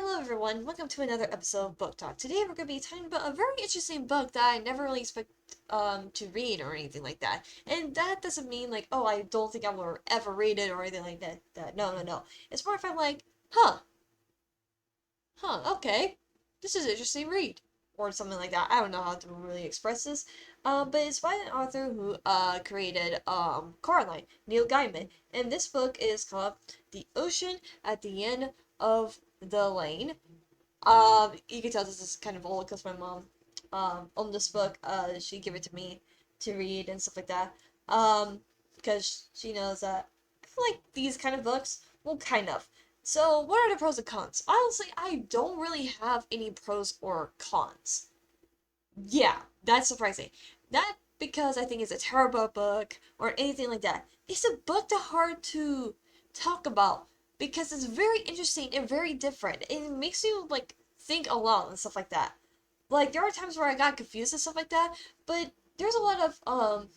Hello everyone, welcome to another episode of Book Talk. Today we're going to be talking about a very interesting book that I never really expect to read or anything like that. And that doesn't mean like, oh, I don't think I will ever read it or anything like that. No. It's more if I'm like, okay, this is an interesting read. Or something like that. I don't know how to really express this. But it's by an author who created Coraline, Neil Gaiman. And this book is called The Ocean at the End of the Lane. You can tell this is kind of old because my mom owned this book. She gave it to me to read and stuff like that. Because she knows that I feel like these kind of books, well, kind of. So, what are the pros and cons? Honestly, I don't really have any pros or cons. Yeah, that's surprising. Not because I think it's a terrible book or anything like that. It's a book that's hard to talk about because it's very interesting and very different. It makes you like think a lot and stuff like that. Like there are times where I got confused and stuff like that, but there's a lot of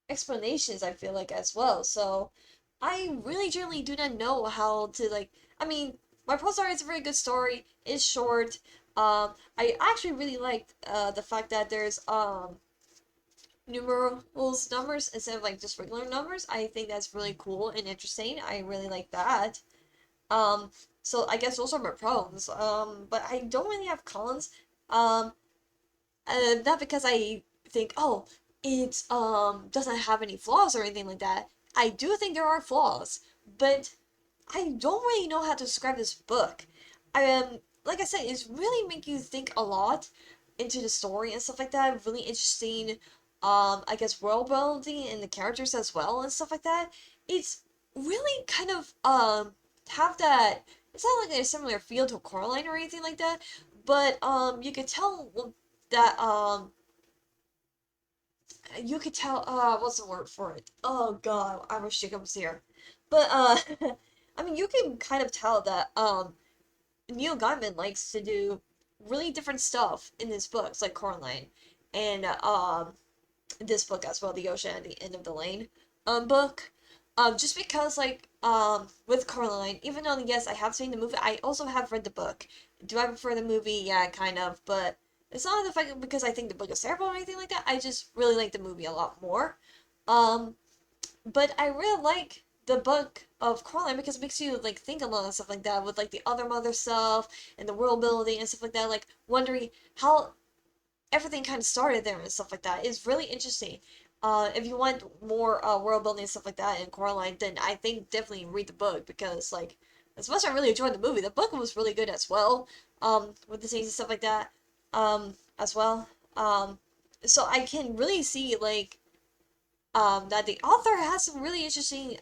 explanations I feel like as well. So I really generally do not know how to like. I mean, my pro story is a very good story. It's short. I actually really liked the fact that there's numerals numbers instead of like just regular numbers. I think that's really cool and interesting. I really like that. Um, so I guess those are my pros. But I don't really have cons. Um, not because I think, oh, it doesn't have any flaws or anything like that. I do think there are flaws, but I don't really know how to describe this book. Like I said, it's really make you think a lot into the story and stuff like that. Really interesting, I guess world building and the characters as well and stuff like that. It's really kind of have that. It's not like a similar feel to Coraline or anything like that, but you could tell that you could tell what's the word for it? Oh god, I wish Jacob was here. But I mean you can kind of tell that Neil Gaiman likes to do really different stuff in his books, like Coraline, and this book as well, The Ocean at the End of the Lane book. Just because like with Coraline, even though yes I have seen the movie, I also have read the book. Do I prefer the movie? Yeah, kind of, but it's not the fact because I think the book is terrible or anything like that. I just really like the movie a lot more. Um, but I really like the book of Coraline because it makes you like think a lot and stuff like that with like the other mother stuff and the world building and stuff like that. Like wondering how everything kind of started there and stuff like that is really interesting. If you want more world building and stuff like that in Coraline, then I think definitely read the book because like as much as I really enjoyed the movie, the book was really good as well. With the scenes and stuff like that, as well. So I can really see like that the author has some really interesting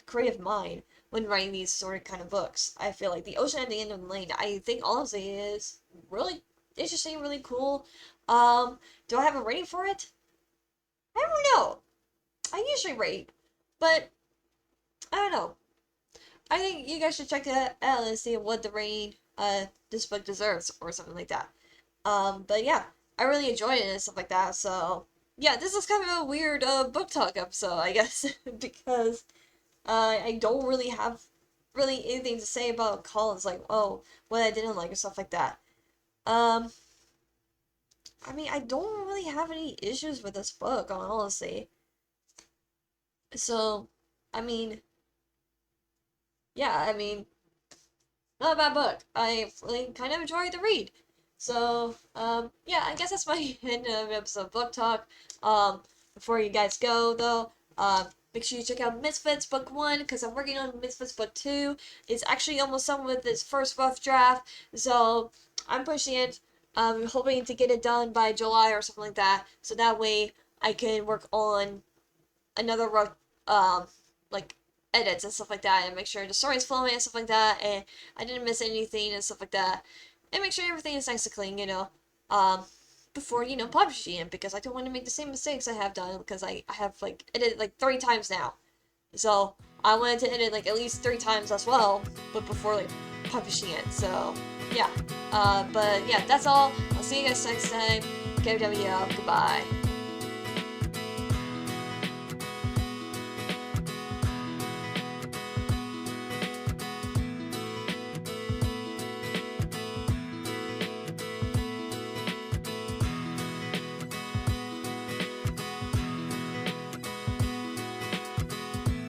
creative mind when writing these sort of kind of books. I feel like The Ocean at the End of the Lane, I think honestly is really interesting, really cool. Do I have a rating for it? I don't know. I usually rate, but I don't know. I think you guys should check that out and see what the rating this book deserves or something like that. But yeah, I really enjoyed it and stuff like that. So yeah, this is kind of a weird book talk episode, I guess, because I don't really have really anything to say about Collins, like oh what I didn't like or stuff like that. Um, I mean I don't really have any issues with this book, honestly. So, I mean, yeah, I mean, not a bad book. I really kind of enjoyed the read. So, yeah, I guess that's my end of episode book talk. Before you guys go, though, make sure you check out Misfits Book 1, because I'm working on Misfits Book 2. It's actually almost done with its first rough draft, so I'm pushing it. I'm hoping to get it done by July or something like that, so that way I can work on another rough, like, edits and stuff like that, and make sure the story's flowing and stuff like that, and I didn't miss anything and stuff like that, and make sure everything is nice and clean, before, publishing it, because I don't want to make the same mistakes I have done, because I have, like, edited, like, 3 times now, so I wanted to edit, like, at least 3 times as well, but before, like, publishing it, so, yeah, but, yeah, that's all. I'll see you guys next time. KWL, goodbye.